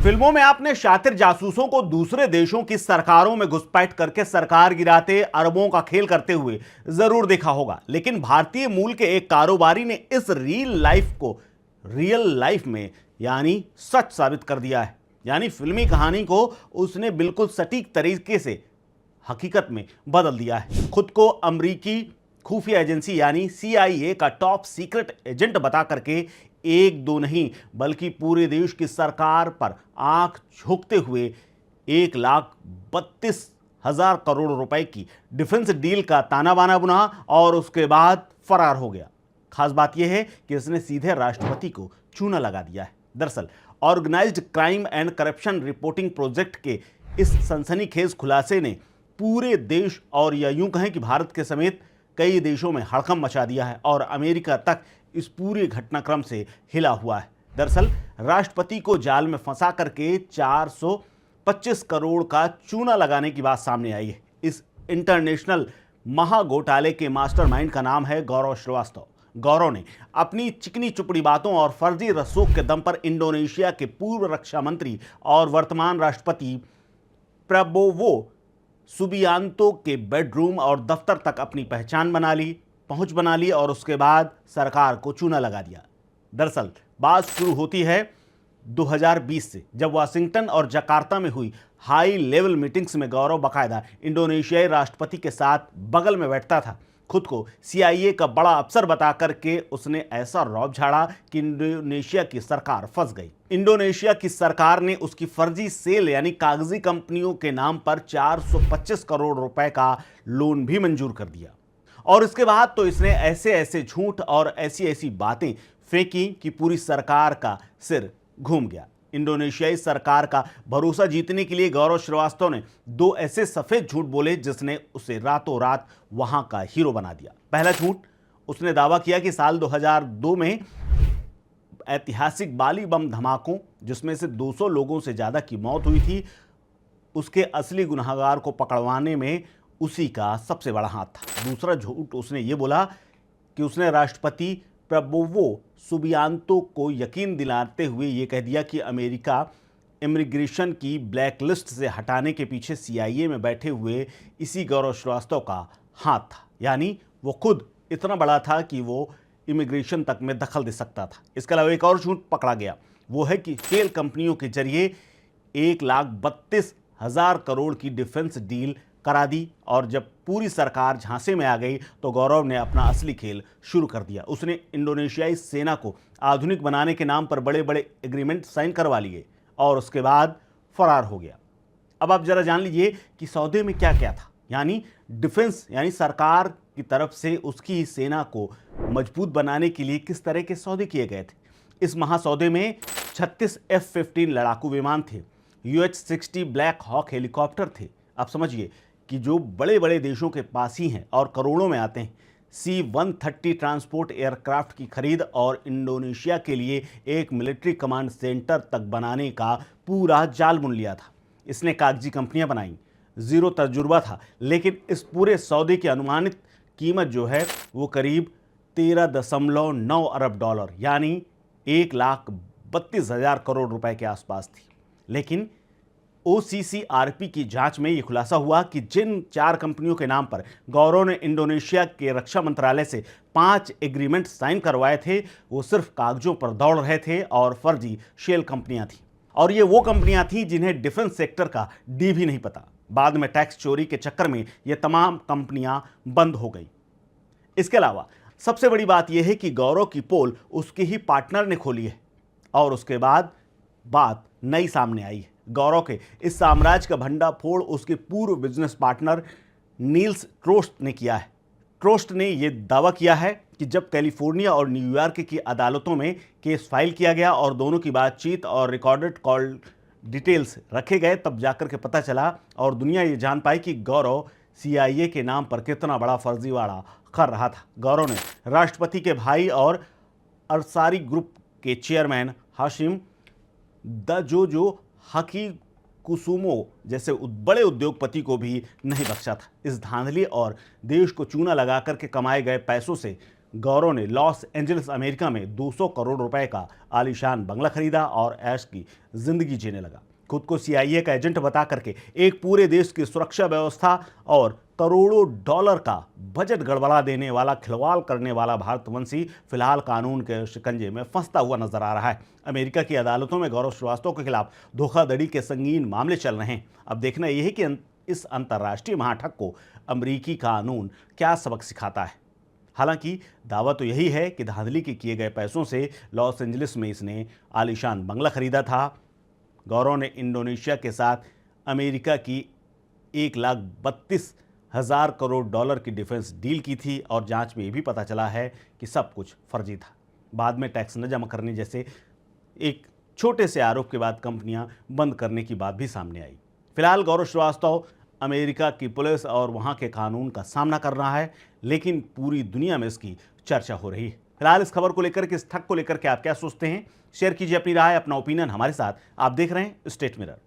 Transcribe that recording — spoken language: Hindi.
फिल्मों में आपने शातिर जासूसों को दूसरे देशों की सरकारों में घुसपैठ करके सरकार गिराते अरबों का खेल करते हुए जरूर देखा होगा, लेकिन भारतीय मूल के एक कारोबारी ने इस रियल लाइफ को रियल लाइफ में यानी सच साबित कर दिया है। यानी फिल्मी कहानी को उसने बिल्कुल सटीक तरीके से हकीकत में बदल दिया है। खुद को अमेरिकी खुफिया एजेंसी यानी CIA का टॉप सीक्रेट एजेंट बता करके एक दो नहीं बल्कि पूरे देश की सरकार पर आंख झोंकते हुए 1,32,000 करोड़ रुपए की डिफेंस डील का ताना बाना बुना और उसके बाद फरार हो गया। खास बात यह है कि इसने सीधे राष्ट्रपति को चूना लगा दिया है। दरअसल organised crime and corruption reporting project के इस सनसनीखेज खुलासे ने पूरे देश और या यूं कहें कि भारत के समेत कई देशों में हड़कंप मचा दिया है और अमेरिका तक इस पूरे घटनाक्रम से हिला हुआ है। दरअसल राष्ट्रपति को जाल में फंसा करके 425 करोड़ का चूना लगाने की बात सामने आई है। इस इंटरनेशनल महाघोटाले के मास्टरमाइंड का नाम है गौरव श्रीवास्तव। गौरव ने अपनी चिकनी चुपड़ी बातों और फर्जी रसूख के दम पर इंडोनेशिया के पूर्व रक्षा मंत्री और वर्तमान राष्ट्रपति प्रबोवो सुबियांतो के बेडरूम और दफ्तर तक अपनी पहुंच बना ली और उसके बाद सरकार को चूना लगा दिया। दरअसल बात शुरू होती है 2020 से, जब वाशिंगटन और जकार्ता में हुई हाई लेवल मीटिंग्स में गौरव बाकायदा इंडोनेशियाई राष्ट्रपति के साथ बगल में बैठता था। खुद को CIA का बड़ा अफसर बता करके उसने ऐसा रौब झाड़ा कि इंडोनेशिया की सरकार फंस गई। इंडोनेशिया की सरकार ने उसकी फर्जी सेल यानी कागजी कंपनियों के नाम पर 425 करोड़ रुपए का लोन भी मंजूर कर दिया। और इसके बाद तो इसने ऐसे ऐसे झूठ और ऐसी ऐसी बातें फेंकी कि पूरी सरकार का सिर घूम गया। इंडोनेशियाई सरकार का भरोसा जीतने के लिए गौरव श्रीवास्तव ने दो ऐसे सफेद झूठ बोले जिसने उसे रातों रात वहां का हीरो बना दिया। पहला झूठ, उसने दावा किया कि साल 2002 में ऐतिहासिक बाली बम धमाकों जिसमें से 200 लोगों से ज्यादा की मौत हुई थी, उसके असली गुनहगार को पकड़वाने में उसी का सबसे बड़ा हाथ था। दूसरा झूठ उसने ये बोला कि उसने राष्ट्रपति प्रबोवो सुबियांतो को यकीन दिलाते हुए ये कह दिया कि अमेरिका इमिग्रेशन की ब्लैक लिस्ट से हटाने के पीछे CIA में बैठे हुए इसी गौरव श्रीवास्तव का हाथ था। यानी वो खुद इतना बड़ा था कि वो इमिग्रेशन तक में दखल दे सकता था। इसके अलावा एक और झूठ पकड़ा गया, वो है कि शेल कंपनियों के जरिए 1,32,000 करोड़ की डिफेंस डील करा दी और जब पूरी सरकार झांसे में आ गई तो गौरव ने अपना असली खेल शुरू कर दिया। उसने इंडोनेशियाई सेना को आधुनिक बनाने के नाम पर बड़े बड़े एग्रीमेंट साइन करवा लिए और उसके बाद फरार हो गया। अब आप जरा जान लीजिए कि सौदे में क्या क्या था। यानी डिफेंस यानी सरकार की तरफ से उसकी सेना को मजबूत बनाने के लिए किस तरह के सौदे किए गए थे। इस महासौदे में 36 F-15 लड़ाकू विमान थे, UH-60 ब्लैक हॉक हेलीकॉप्टर थे। आप समझिए कि जो बड़े बड़े देशों के पास ही हैं और करोड़ों में आते हैं। C-130 ट्रांसपोर्ट एयरक्राफ्ट की खरीद और इंडोनेशिया के लिए एक मिलिट्री कमांड सेंटर तक बनाने का पूरा जाल बुन लिया था। इसने कागजी कंपनियां बनाई, जीरो तजुर्बा था, लेकिन इस पूरे सौदे की अनुमानित कीमत जो है वो करीब 13.9 अरब डॉलर यानी 1,32,000 करोड़ रुपए के आसपास थी। लेकिन OCCRP की जांच में यह खुलासा हुआ कि जिन 4 कंपनियों के नाम पर गौरव ने इंडोनेशिया के रक्षा मंत्रालय से 5 एग्रीमेंट साइन करवाए थे, वो सिर्फ कागजों पर दौड़ रहे थे और फर्जी शेल कंपनियां थी। और ये वो कंपनियां थीं जिन्हें डिफेंस सेक्टर का डी भी नहीं पता। बाद में टैक्स चोरी के चक्कर में ये तमाम कंपनियां बंद हो गई। इसके अलावा सबसे बड़ी बात यह है कि गौरव की पोल उसके ही पार्टनर ने खोली है और उसके बाद बात नई सामने आई है। गौरव के इस साम्राज्य का भंडाफोड़ उसके पूर्व बिजनेस पार्टनर नील्स ट्रोस्ट ने किया है। ट्रोस्ट ने यह दावा किया है कि जब कैलिफोर्निया और न्यूयॉर्क की अदालतों में केस फाइल किया गया और दोनों की बातचीत और रिकॉर्डेड कॉल डिटेल्स रखे गए, तब जाकर के पता चला और दुनिया ये जान पाई कि गौरव CIA के नाम पर कितना बड़ा फर्जीवाड़ा कर रहा था। गौरव ने राष्ट्रपति के भाई और अंसारी ग्रुप के चेयरमैन हाशिम दजोजो हकी कुसुमो जैसे बड़े उद्योगपति को भी नहीं बख्शा था। इस धांधली और देश को चूना लगा करके कमाए गए पैसों से गौरव ने लॉस एंजलिस अमेरिका में 200 करोड़ रुपए का आलीशान बंगला खरीदा और ऐश की जिंदगी जीने लगा। खुद को CIA का एजेंट बता करके एक पूरे देश की सुरक्षा व्यवस्था और करोड़ों डॉलर का बजट गड़बड़ा देने वाला, खिलवाड़ करने वाला भारतवंशी फिलहाल कानून के शिकंजे में फंसता हुआ नजर आ रहा है। अमेरिका की अदालतों में गौरव श्रीवास्तव के खिलाफ धोखाधड़ी के संगीन मामले चल रहे हैं। अब देखना यह है कि इस अंतर्राष्ट्रीय महाठग को अमेरिकी कानून क्या सबक सिखाता है। हालांकि दावा तो यही है कि धांधली के किए गए पैसों से लॉस एंजलिस में इसने आलीशान बंगला खरीदा था। गौरव ने इंडोनेशिया के साथ अमेरिका की 1,32,000 करोड़ डॉलर की डिफेंस डील की थी और जांच में यह भी पता चला है कि सब कुछ फर्जी था। बाद में टैक्स न जमा करने जैसे एक छोटे से आरोप के बाद कंपनियां बंद करने की बात भी सामने आई। फिलहाल गौरव श्रीवास्तव अमेरिका की पुलिस और वहां के कानून का सामना कर रहा है, लेकिन पूरी दुनिया में इसकी चर्चा हो रही है। फिलहाल इस खबर को लेकर के, इस ठग को लेकर के आप क्या सोचते हैं? शेयर कीजिए अपनी राय, अपना ओपिनियन हमारे साथ। आप देख रहे हैं स्टेट मिरर।